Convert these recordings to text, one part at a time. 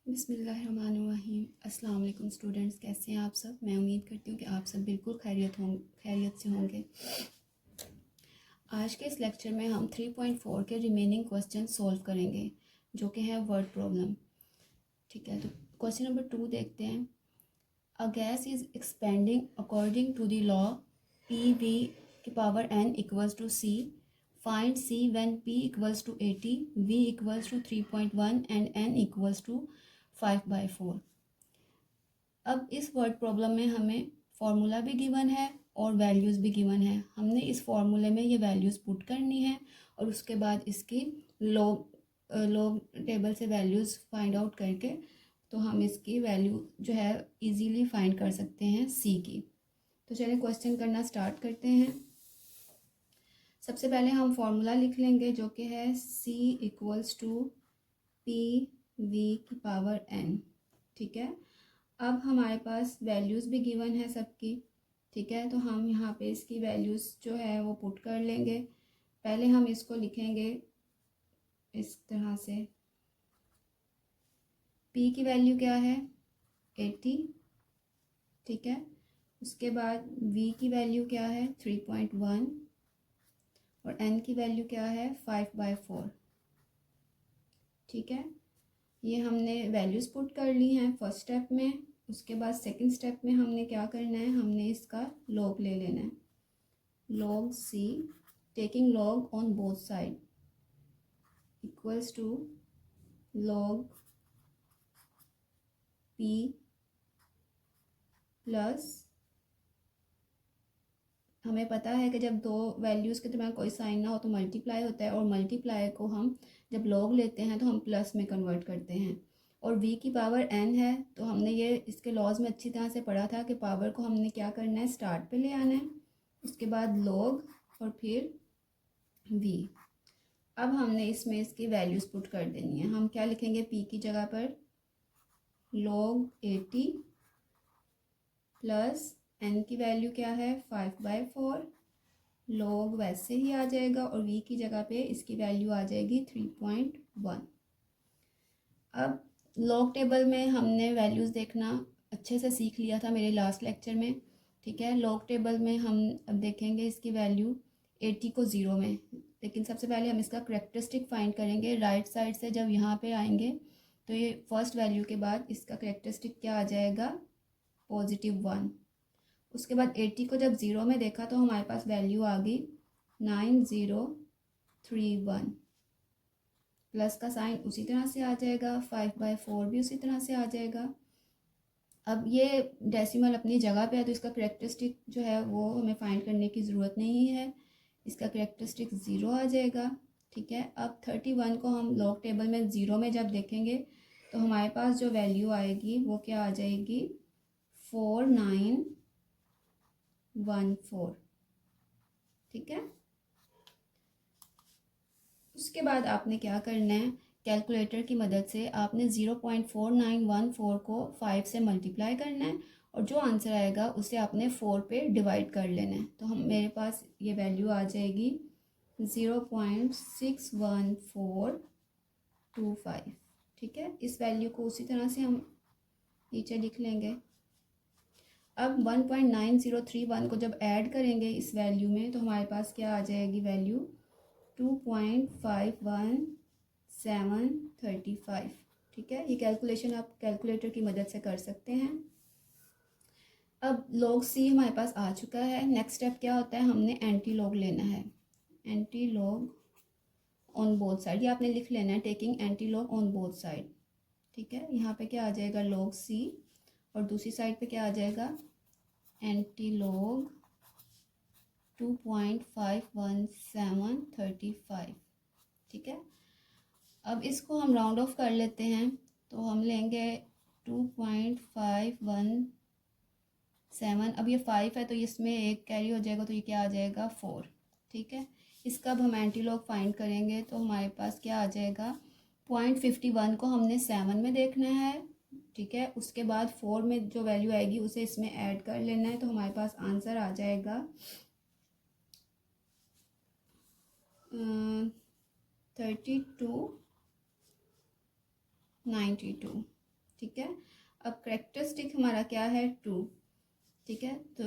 बिस्मिल्लाहिर्रहमानिर्रहीम। अस्सलाम वालेकुम स्टूडेंट्स, कैसे हैं आप सब। मैं उम्मीद करती हूँ कि आप सब बिल्कुल खैरियत से होंगे। आज के इस लेक्चर में हम 3.4 के रिमेनिंग क्वेश्चन सॉल्व करेंगे जो कि है वर्ड प्रॉब्लम। ठीक है, तो क्वेश्चन नंबर 2 देखते हैं। A gas is expanding according to the law P V की power n equals to C. Find C when p equals to 80, v equals to 3.1 and n equals to 5/4। अब इस word problem में हमें formula भी given है और values भी given है। हमने इस फॉर्मूले में ये वैल्यूज़ पुट करनी है और उसके बाद इसकी लॉग टेबल से वैल्यूज़ फाइंड आउट करके तो हम इसकी वैल्यू जो है इजीली फाइंड कर सकते हैं सी की। तो चलिए क्वेश्चन करना स्टार्ट करते हैं। सबसे पहले हम फॉर्मूला लिख लेंगे जो कि है सी इक्वल्स टू पी वी की पावर n। ठीक है, अब हमारे पास वैल्यूज़ भी गिवन है सबकी। ठीक है, तो हम यहाँ पे इसकी वैल्यूज़ जो है वो पुट कर लेंगे। पहले हम इसको लिखेंगे इस तरह से, p की वैल्यू क्या है 80। ठीक है, उसके बाद v की वैल्यू क्या है 3.1 और n की वैल्यू क्या है 5/4। ठीक है, ये हमने वैल्यूज़ पुट कर ली हैं फर्स्ट स्टेप में। उसके बाद सेकंड स्टेप में हमने क्या करना है, हमने इसका लॉग ले लेना है। log c taking log on both side equals to log p plus, हमें पता है कि जब दो वैल्यूज़ के दरम्यान कोई साइन ना हो तो मल्टीप्लाई होता है और मल्टीप्लाई को हम जब लॉग लेते हैं तो हम प्लस में कन्वर्ट करते हैं। और v की पावर n है तो हमने ये इसके लॉज में अच्छी तरह से पढ़ा था कि पावर को हमने क्या करना है, स्टार्ट पे ले आना है, उसके बाद लॉग और फिर v। अब हमने इसमें इसकी वैल्यूज़ पुट कर देनी है। हम क्या लिखेंगे, p की जगह पर log 80 प्लस n की वैल्यू क्या है 5/4। log वैसे ही आ जाएगा और v की जगह पे इसकी वैल्यू आ जाएगी 3.1। अब log टेबल में हमने वैल्यूज़ देखना अच्छे से सीख लिया था मेरे लास्ट लेक्चर में। ठीक है, log टेबल में हम अब देखेंगे इसकी वैल्यू 80 को 0 में, लेकिन सबसे पहले हम इसका करेक्टरिस्टिक फाइंड करेंगे। राइट साइड से जब यहाँ पे आएंगे तो ये फर्स्ट वैल्यू के बाद इसका करेक्टरिस्टिक क्या आ जाएगा, +1। उसके बाद 80 को जब 0 में देखा तो हमारे पास वैल्यू आ गई 9031। प्लस का साइन उसी तरह से आ जाएगा, 5/4 भी उसी तरह से आ जाएगा। अब ये डेसिमल अपनी जगह पे है तो इसका करेक्टरिस्टिक जो है वो हमें फाइंड करने की ज़रूरत नहीं है, इसका करेक्टरिस्टिक 0 आ जाएगा। ठीक है, अब 31 को हम लॉग टेबल में 0 में जब देखेंगे तो हमारे पास जो वैल्यू आएगी वो क्या आ जाएगी 4914। ठीक है, उसके बाद आपने क्या करना है, कैलकुलेटर की मदद से आपने 0.4914 को 5 से मल्टीप्लाई करना है और जो आंसर आएगा उसे आपने 4 पे डिवाइड कर लेना है। तो हम मेरे पास ये वैल्यू आ जाएगी 0.61425। ठीक है, इस वैल्यू को उसी तरह से हम नीचे लिख लेंगे। अब 1.9031 को जब ऐड करेंगे इस वैल्यू में तो हमारे पास क्या आ जाएगी वैल्यू 2.51735। ठीक है, ये कैलकुलेशन आप कैलकुलेटर की मदद से कर सकते हैं। अब log c हमारे पास आ चुका है। नेक्स्ट स्टेप क्या होता है, हमने एंटी लॉग लेना है। Anti log on both side, ये आपने लिख लेना है, taking anti log on both side. ठीक है, यहाँ पे क्या आ जाएगा log c और दूसरी साइड पे क्या आ जाएगा एंटी लॉग 2.51735। ठीक है, अब इसको हम राउंड ऑफ कर लेते हैं तो हम लेंगे 2.517। अब ये 5 है तो इसमें एक कैरी हो जाएगा तो ये क्या आ जाएगा 4। ठीक है, इसका अब हम एंटी लॉग फाइंड करेंगे तो हमारे पास क्या आ जाएगा 0.51 को हमने 7 में देखना है। ठीक है, उसके बाद 4 में जो वैल्यू आएगी उसे इसमें ऐड कर लेना है तो हमारे पास आंसर आ जाएगा 3292। ठीक है। अब करेक्टरिस्टिक हमारा क्या है, 2, ठीक है। तो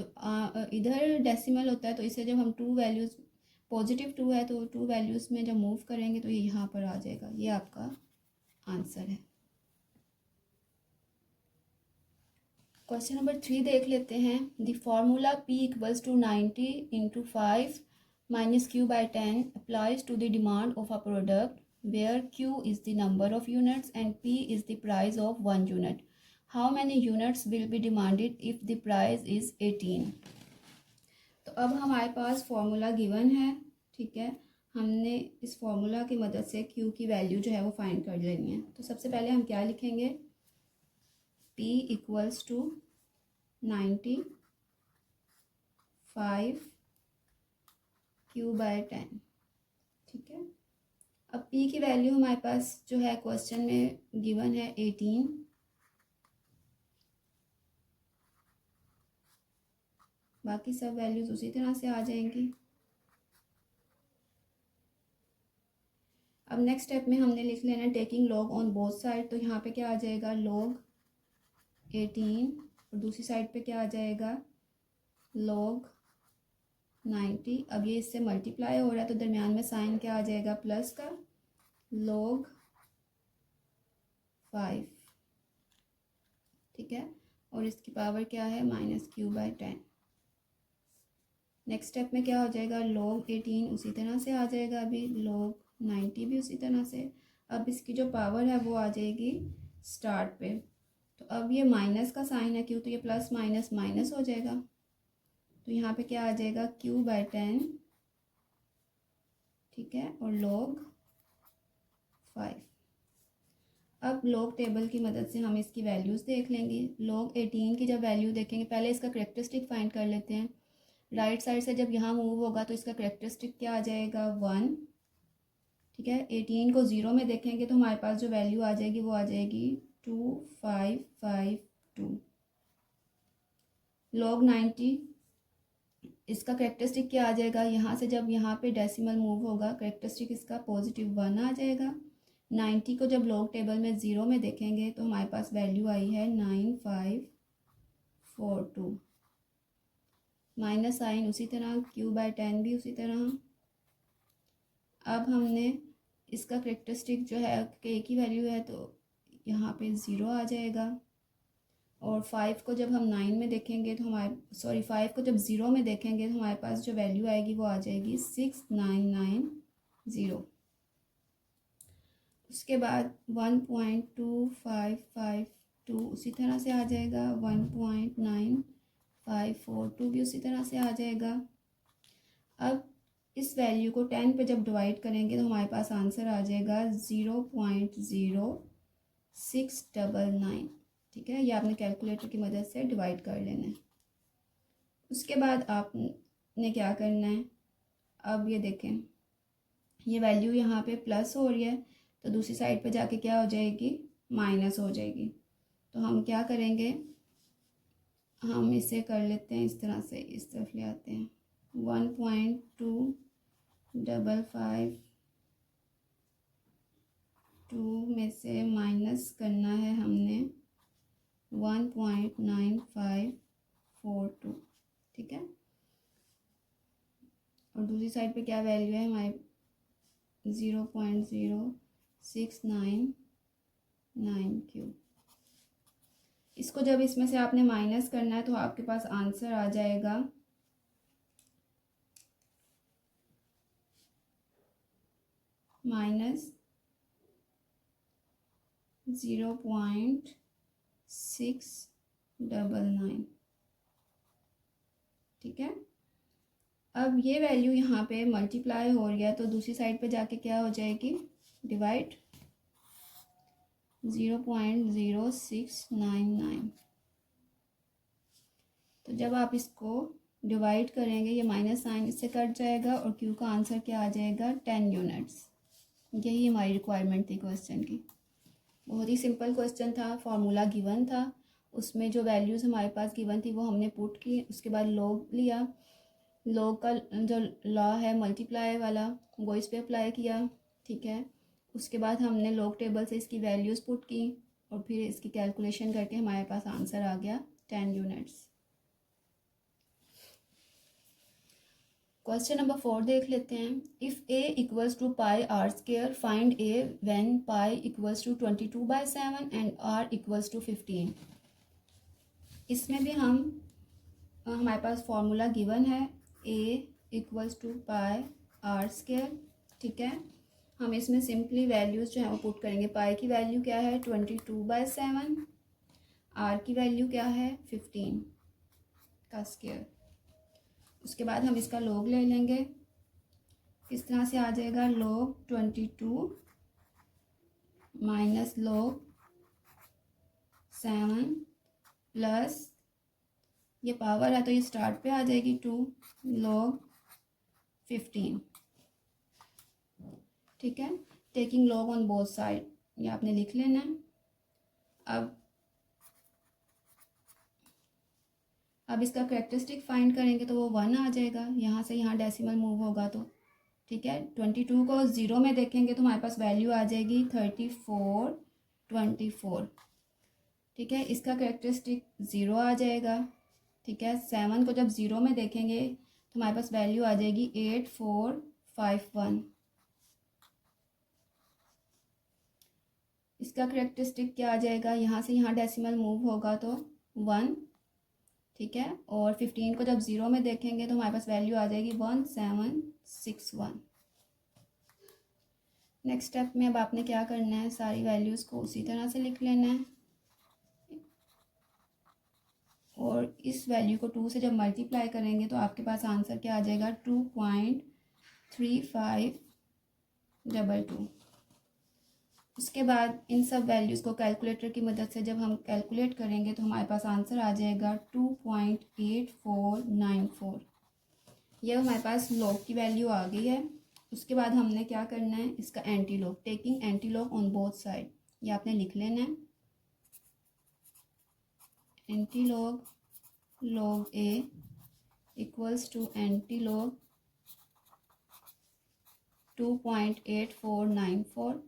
इधर डेसिमल होता है, तो इसे जब हम 2 वैल्यूज़, पॉजिटिव 2 है तो 2 वैल्यूज़ में जब मूव करेंगे तो ये यहाँ पर आ जाएगा, ये आपका आंसर है। क्वेश्चन नंबर 3 देख लेते हैं। The formula P equals to 90 into 5 minus Q by 10 applies to the demand of a product where Q is the number of units and P is the price of 1 unit. How many units will be demanded if the price is 18। तो अब हमारे पास formula given है, ठीक है। हमने इस formula की मदद से Q की वैल्यू जो है वो फाइंड कर लेनी है। तो सबसे पहले हम क्या लिखेंगे, P equals to 90 5 Q by 10, ठीक है। अब P की वैल्यू हमारे पास जो है क्वेश्चन में गिवन है 18, बाकी सब वैल्यूज उसी तरह से आ जाएंगी। अब नेक्स्ट स्टेप में हमने लिख लेना taking log on both side. तो यहाँ पे क्या आ जाएगा, लॉग 18, और दूसरी साइड पे क्या आ जाएगा, लॉग 90। अब ये इससे मल्टीप्लाई हो रहा है तो दरमियान में साइन क्या आ जाएगा, प्लस का, लॉग 5, ठीक है। और इसकी पावर क्या है, minus Q by 10। Next step में क्या हो जाएगा, log 18 उसी तरह से आ जाएगा, अभी log 90 भी उसी तरह से। अब इसकी जो पावर है वो आ जाएगी स्टार्ट पे। तो अब ये माइनस का साइन है क्यों, तो ये प्लस माइनस माइनस हो जाएगा। तो यहाँ पे क्या आ जाएगा, Q बाई 10, ठीक है, और log 5। अब log टेबल की मदद से हम इसकी वैल्यूज़ देख लेंगे। log 18 की जब वैल्यू देखेंगे, पहले इसका करेक्टरिस्टिक फाइंड कर लेते हैं। राइट साइड से जब यहाँ मूव होगा तो इसका करेक्टरिस्टिक क्या आ जाएगा, 1, ठीक है। 18 को 0 में देखेंगे तो हमारे पास जो वैल्यू आ जाएगी वो आ जाएगी 2552। log 90, इसका करेक्टरिस्टिक क्या आ जाएगा, यहाँ से जब यहाँ पे डेसिमल मूव होगा करेक्टरिस्टिक इसका पॉजिटिव 1 आ जाएगा। 90 को जब log टेबल में 0 में देखेंगे तो हमारे पास वैल्यू आई है 9542। माइनस साइन उसी तरह, Q बाई 10 भी उसी तरह। अब हमने इसका करेक्टरिस्टिक जो है K की वैल्यू है तो यहाँ पे 0 आ जाएगा। और 5 को जब हम 9 में देखेंगे तो हमारे 5 को जब 0 में देखेंगे तो हमारे पास जो वैल्यू आएगी वो आ जाएगी 6990। उसके बाद 1.2552 उसी तरह से आ जाएगा, 1.9542 भी उसी तरह से आ जाएगा। अब इस वैल्यू को 10 पे जब डिवाइड करेंगे तो हमारे पास आंसर आ जाएगा 0.0699, ठीक है। ये आपने कैलकुलेटर की मदद से डिवाइड कर लेना है। उसके बाद आपने क्या करना है, अब ये देखें ये वैल्यू यहाँ पे प्लस हो रही है तो दूसरी साइड पे जाके क्या हो जाएगी, माइनस हो जाएगी। तो हम क्या करेंगे, हम इसे कर लेते हैं इस तरह से, इस तरफ ले आते हैं। 1.2552 में से माइनस करना है हमने 1.9542, ठीक है। और दूसरी साइड पे क्या वैल्यू है हमारे, 0.0699Q। इसको जब इसमें से आपने माइनस करना है तो आपके पास आंसर आ जाएगा -0.699, ठीक है। अब ये वैल्यू यहाँ पे मल्टीप्लाई हो रही है तो दूसरी साइड पे जाके क्या हो जाएगी, डिवाइड 0.0699। तो जब आप इसको डिवाइड करेंगे ये माइनस साइन इससे कट जाएगा और Q का आंसर क्या आ जाएगा, 10 यूनिट्स। यही हमारी रिक्वायरमेंट थी क्वेश्चन की। बहुत ही सिंपल क्वेश्चन था, फार्मूला गिवन था, उसमें जो वैल्यूज़ हमारे पास गिवन थी वो हमने पुट की। उसके बाद लॉग लिया, लॉग का जो लॉ है मल्टीप्लाई वाला वो इस पे अप्लाई किया, ठीक है। उसके बाद हमने लॉग टेबल से इसकी वैल्यूज़ पुट की और फिर इसकी कैलकुलेशन करके हमारे पास आंसर आ गया 10 यूनिट्स। क्वेश्चन नंबर 4 देख लेते हैं। If A equals to pi r square find A when pi equals to 22/7 and r equals to 15। इसमें भी हमारे पास फॉर्मूला गिवन है, A equals to pi r square. ठीक है, हम इसमें सिंपली वैल्यूज़ जो है वो पुट करेंगे। पाई की वैल्यू क्या है 22/7, आर की वैल्यू क्या है 15 का स्क्वायर। उसके बाद हम इसका लॉग ले लेंगे। किस तरह से आ जाएगा, लॉग 22 माइनस लॉग 7 प्लस ये पावर है तो ये स्टार्ट पे आ जाएगी 2 लॉग 15। ठीक है, taking log on both side, ये आपने लिख लेना है। अब इसका कैरेक्टरिस्टिक फाइंड करेंगे तो वो 1 आ जाएगा, यहाँ से यहाँ डेसिमल मूव होगा तो। ठीक है, 22 को 0 में देखेंगे तो हमारे पास वैल्यू आ जाएगी 3424। ठीक है, इसका कैरेक्टरिस्टिक 0 आ जाएगा। ठीक है, 7 को जब 0 में देखेंगे तो हमारे पास वैल्यू आ जाएगी 8451। इसका कैरेक्टरिस्टिक क्या आ जाएगा, यहाँ से यहाँ डेसिमल मूव होगा तो 1। ठीक है, और 15 को जब 0 में देखेंगे तो हमारे पास वैल्यू आ जाएगी 1761। नेक्स्ट स्टेप में अब आपने क्या करना है, सारी वैल्यूज़ को उसी तरह से लिख लेना है और इस वैल्यू को 2 से जब मल्टीप्लाई करेंगे तो आपके पास आंसर क्या आ जाएगा 2.3522। उसके बाद इन सब वैल्यूज़ को कैलकुलेटर की मदद से जब हम कैलकुलेट करेंगे तो हमारे पास आंसर आ जाएगा 2.8494। यह हमारे पास लॉग की वैल्यू आ गई है। उसके बाद हमने क्या करना है, इसका anti log, taking anti log on both side, ये आपने लिख लेना है। Anti log log A equals to anti log 2.8494।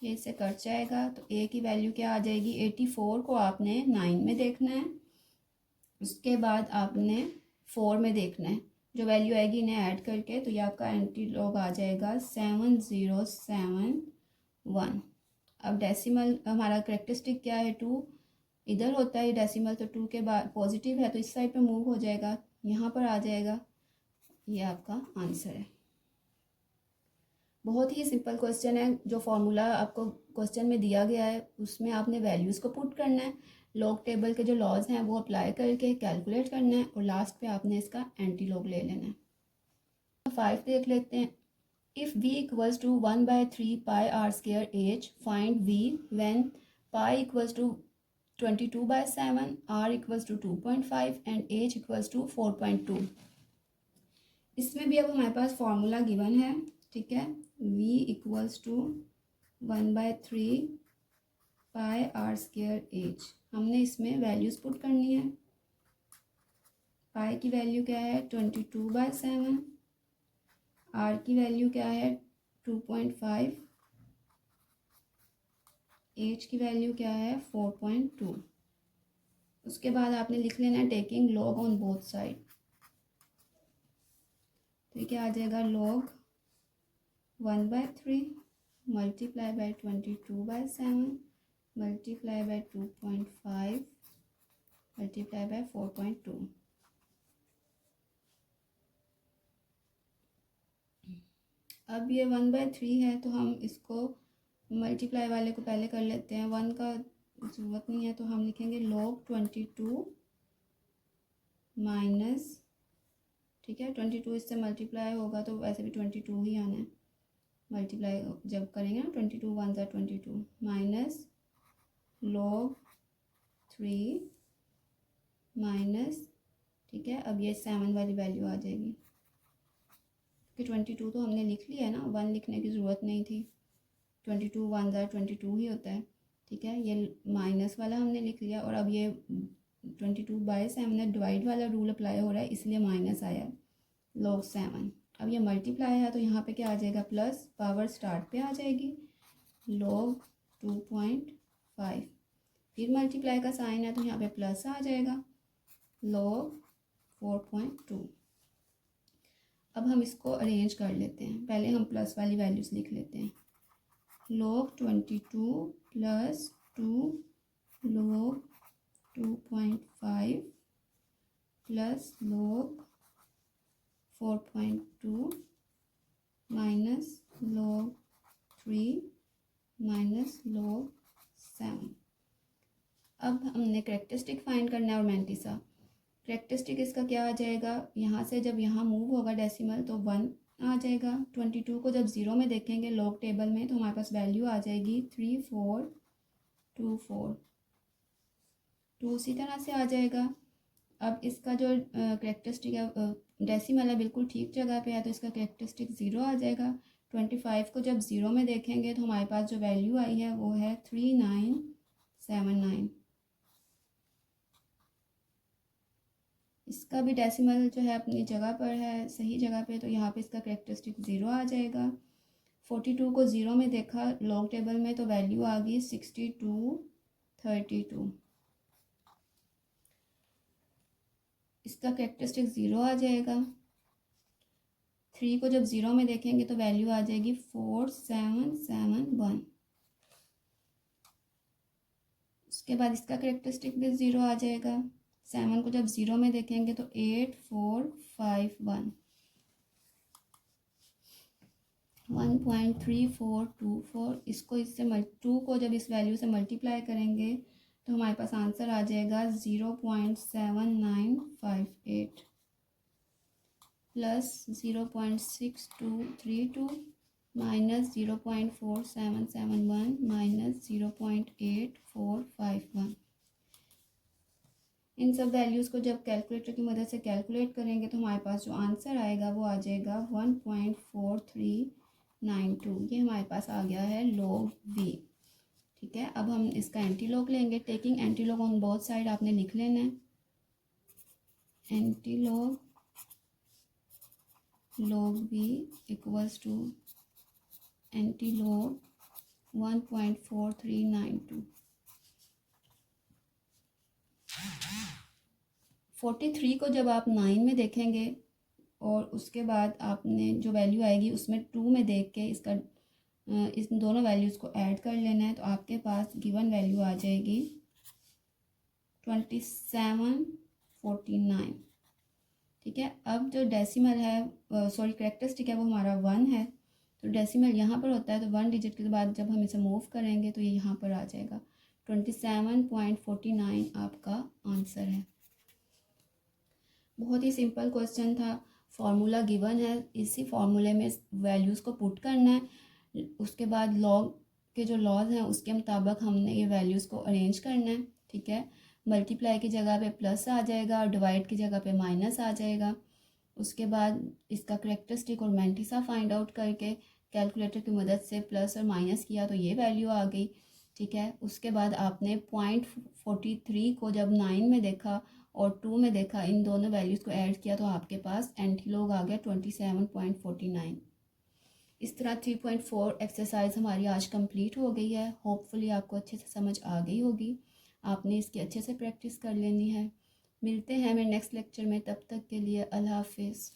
ये इससे कट जाएगा तो ए की वैल्यू क्या आ जाएगी, 84 को आपने 9 में देखना है, उसके बाद आपने 4 में देखना है। जो वैल्यू आएगी इन्हें ऐड करके तो ये आपका एंटी लॉग आ जाएगा 7071। अब डेसिमल हमारा कैरेक्टरिस्टिक क्या है 2, इधर होता है डेसिमल तो 2 के बाद पॉजिटिव है तो इस साइड पे मूव हो जाएगा, यहाँ पर आ जाएगा। ये आपका आंसर है। बहुत ही सिंपल क्वेश्चन है। जो फॉर्मूला आपको क्वेश्चन में दिया गया है उसमें आपने वैल्यूज़ को पुट करना है, लॉग टेबल के जो लॉज हैं वो अप्लाई करके कैलकुलेट करना है और लास्ट पे आपने इसका एंटी लॉग ले लेना है। 5 देख लेते हैं। If v equals to 1/3 pi r square h, find v when pi equals to 22/7, r equals to 2.5 and h equals to 4.2। इसमें भी अब हमारे पास फॉर्मूला गिवन है। ठीक है, v equals to 1/3 pi r square h, हमने इसमें वैल्यूज़ पुट करनी है। पाई की वैल्यू क्या है 22/7, आर की वैल्यू क्या है 2.5, एच की वैल्यू क्या है 4.2। उसके बाद आपने लिख लेना है taking log on both side. तो क्या आ जाएगा, log 1/3 multiply by 22/7 multiply by 2.5 multiply by 4.2। अब ये 1/3 है तो हम इसको मल्टीप्लाई वाले को पहले कर लेते हैं, 1 का ज़रूरत नहीं है तो हम लिखेंगे लॉग 22 माइनस, ठीक है 22 इससे मल्टीप्लाई होगा तो वैसे भी 22 ही आना है, मल्टीप्लाई जब करेंगे ना 22 1 ज़ा 22 माइनस लॉग 3 माइनस, ठीक है अब ये 7 वाली वैल्यू आ जाएगी कि 22 तो हमने लिख लिया है ना, 1 लिखने की ज़रूरत नहीं थी, 22 1 ज़ा 22 ही होता है। ठीक है, ये माइनस वाला हमने लिख लिया और अब ये 22/7 डिवाइड वाला रूल अप्लाई हो रहा है इसलिए माइनस आया लॉग 7। अब ये मल्टीप्लाई है तो यहाँ पे क्या आ जाएगा प्लस, पावर स्टार्ट पे आ जाएगी, लॉग 2.5 5, फिर मल्टीप्लाई का साइन है तो यहाँ पे प्लस आ जाएगा log 4.2। अब हम इसको अरेंज कर लेते हैं, पहले हम प्लस वाली वैल्यूज़ लिख लेते हैं। log 22 plus 2 log 2.5 plus log 4.2 minus log 3 minus log 7। अब हमने करेक्टरिस्टिक फाइंड करना है और मैंटिसा। करेक्टरिस्टिक इसका क्या आ जाएगा, यहाँ से जब यहाँ मूव होगा डेसिमल तो 1 आ जाएगा। 22 को जब ज़ीरो में देखेंगे लॉग टेबल में तो हमारे पास वैल्यू आ जाएगी 3424। 2 उसी तरह से आ जाएगा। अब इसका जो करेक्टरिस्टिक है डेसिमल है बिल्कुल ठीक जगह पे है तो इसका करेक्टरिस्टिक 0 आ जाएगा। 25 को जब ज़ीरो में देखेंगे तो हमारे पास जो वैल्यू आई है वो है 3979। इसका भी डेसिमल जो है अपनी जगह पर है, सही जगह पे, तो यहाँ पे इसका करेक्टरिस्टिक 0 आ जाएगा। 42 को ज़ीरो में देखा लॉग टेबल में तो वैल्यू आ गई 6232। इसका करेक्टरिस्टिक 0 आ जाएगा। 3 को जब ज़ीरो में देखेंगे तो वैल्यू आ जाएगी 4771। उसके बाद इसका करेक्टरिस्टिक भी 0 आ जाएगा। 7 को जब ज़ीरो में देखेंगे तो 8451। 1.3424। इसको इससे 2 को जब इस वैल्यू से मल्टीप्लाई करेंगे तो हमारे पास आंसर आ जाएगा 0.7958 प्लस 0.6232 माइनस 0.4771 माइनस 0.8451। इन सब वैल्यूज़ को जब कैलकुलेटर की मदद से कैलकुलेट करेंगे तो हमारे पास जो आंसर आएगा वो आ जाएगा 1.4392। ये हमारे पास आ गया है log v। ठीक है, अब हम इसका एंटी लॉग लेंगे। Taking anti log on both side आपने लिख लेना है। Anti log log v equals to anti log 1.4392। 43 को जब आप 9 में देखेंगे और उसके बाद आपने जो वैल्यू आएगी उसमें 2 में देख के इसका इस दोनों वैल्यूज़ को ऐड कर लेना है तो आपके पास गिवन वैल्यू आ जाएगी 2749। ठीक है, अब जो डेसिमल है करेक्टरिस्टिक है वो हमारा 1 है तो डेसिमल यहाँ पर होता है तो 1 डिजिट के बाद जब हम इसे मूव करेंगे तो ये यहाँ पर आ जाएगा। 27.49 आपका आंसर है। बहुत ही सिंपल क्वेश्चन था। फार्मूला गिवन है, इसी फार्मूले में वैल्यूज़ को पुट करना है। उसके बाद लॉग के जो लॉज हैं उसके मुताबिक हमने ये वैल्यूज़ को अरेंज करना है। ठीक है, मल्टीप्लाई की जगह पे प्लस आ जाएगा और डिवाइड की जगह पे माइनस आ जाएगा। उसके बाद इसका करेक्टरिस्टिक और मैंटिसा फाइंड आउट करके कैलकुलेटर की मदद से प्लस और माइनस किया तो ये वैल्यू आ गई। ठीक है, उसके बाद आपने 0.43 को जब 9 में देखा और 2 में देखा, इन दोनों वैल्यूज़ को ऐड किया तो आपके पास एंटी लॉग आ गया 27.49। इस तरह 3.4 एक्सरसाइज हमारी आज कंप्लीट हो गई है। होपफुली आपको अच्छे से समझ आ गई होगी। आपने इसकी अच्छे से प्रैक्टिस कर लेनी है। मिलते हैं हमें नेक्स्ट लेक्चर में, तब तक के लिए अल्लाह हाफिज़।